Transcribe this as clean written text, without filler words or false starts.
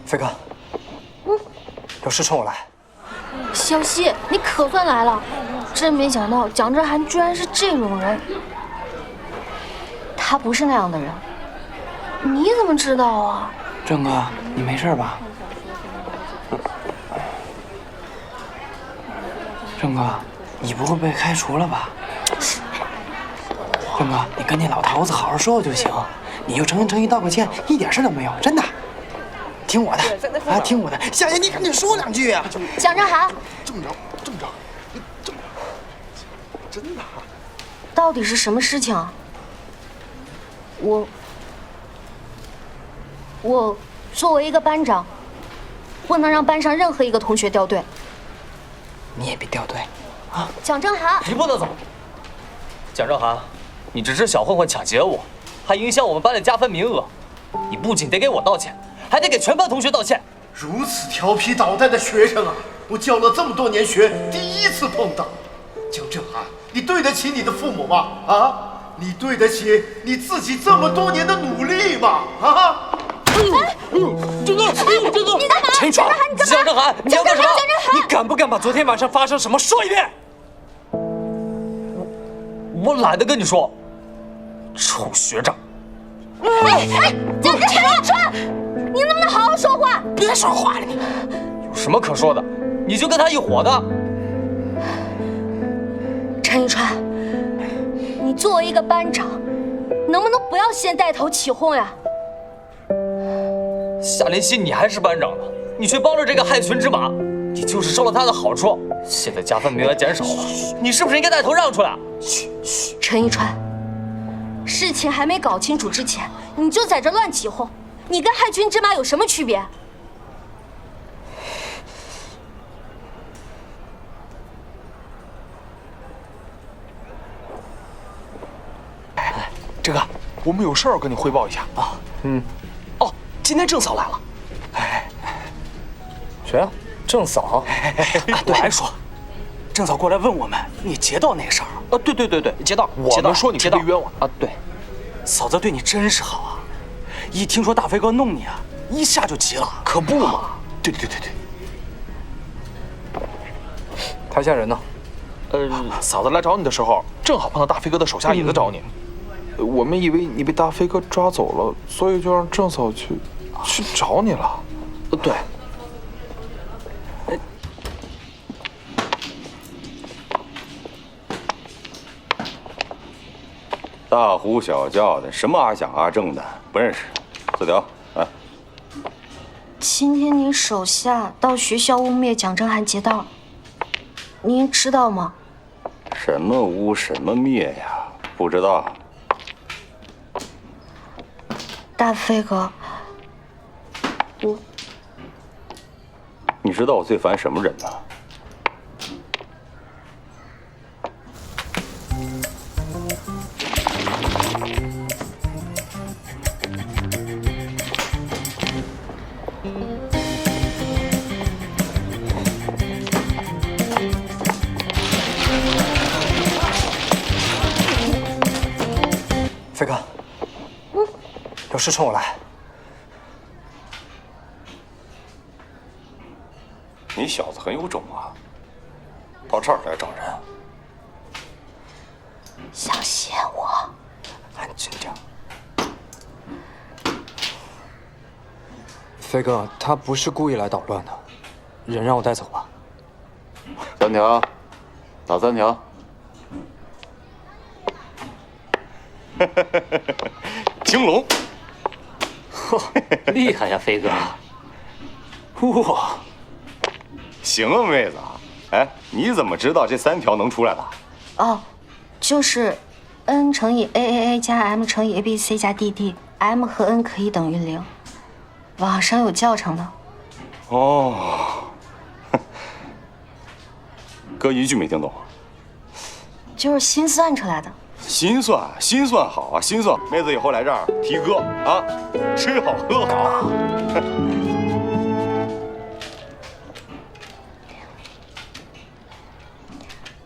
飞哥，有事冲我来。小西，你可算来了！真没想到蒋振涵居然是这种人。他不是那样的人，你怎么知道啊？郑哥，你没事吧？郑哥，你不会被开除了吧？郑哥，你跟那老头子好好说说就行，你就诚心诚意道个歉，一点事都没有，真的。听我的，啊，听我的，小爷你赶紧说两句啊！蒋振涵，这么着，真的？到底是什么事情啊？我作为一个班长，不能让班上任何一个同学掉队。你也别掉队啊！蒋振涵，你不能走。蒋振涵，你这只小混混抢劫我，还影响我们班的加分名额，你不仅得给我道歉，还得给全班同学道歉。如此调皮捣蛋的学生啊，我教了这么多年学，第一次碰到。蒋振涵，你对得起你的父母吗？啊，你对得起你自己这么多年的努力吗？啊！郑哥，你干嘛？陈闯，蒋振涵，你要干什么？你敢不敢把昨天晚上发生什么说一遍？我懒得跟你说，臭学长！蒋振涵，你能不能好好说话？别说话了你！有什么可说的？你就跟他一伙的。陈一川，你作为一个班长，能不能不要先带头起哄呀？夏林熙，你还是班长呢，你却帮着这个害群之马，你就是收了他的好处。现在加分名额减少了，你是不是应该带头让出来？陈一川，事情还没搞清楚之前，你就在这乱起哄，你跟害群之马有什么区别？这个，我们有事儿跟你汇报一下啊。哦，今天郑嫂来了。谁啊？郑嫂？对，还说，郑嫂过来问我们你劫道那事儿。对，劫道。我们说你是被冤枉啊。对，嫂子对你真是好啊，一听说大飞哥弄你啊，一下就急了。可不嘛。对。台下人呢？嫂子来找你的时候，正好碰到大飞哥的手下影子找你。我们以为你被大飞哥抓走了，所以就让郑嫂去找你了。对。大呼小叫的，什么阿响阿正的，不认识。字条，来。今天你手下到学校污蔑蒋振涵劫道，您知道吗？什么污什么灭呀？不知道。大飞哥，你知道我最烦什么人吗？飞哥，有事冲我来。你小子很有种啊，到这儿来找人。想陷我？安静点。飞哥，他不是故意来捣乱的，人让我带走吧。3条，打3条。青龙，呵，厉害呀，飞哥！哇，行啊，妹子。哎，你怎么知道这3条能出来的？哦，就是 n 乘以 AAA 加 m 乘以 ABC 加 DD，m 和 n 可以等于0，网上有教程的。哦，哥一句没听懂。就是心算出来的。心算好啊，心算。妹子以后来这儿提哥啊，吃好喝好。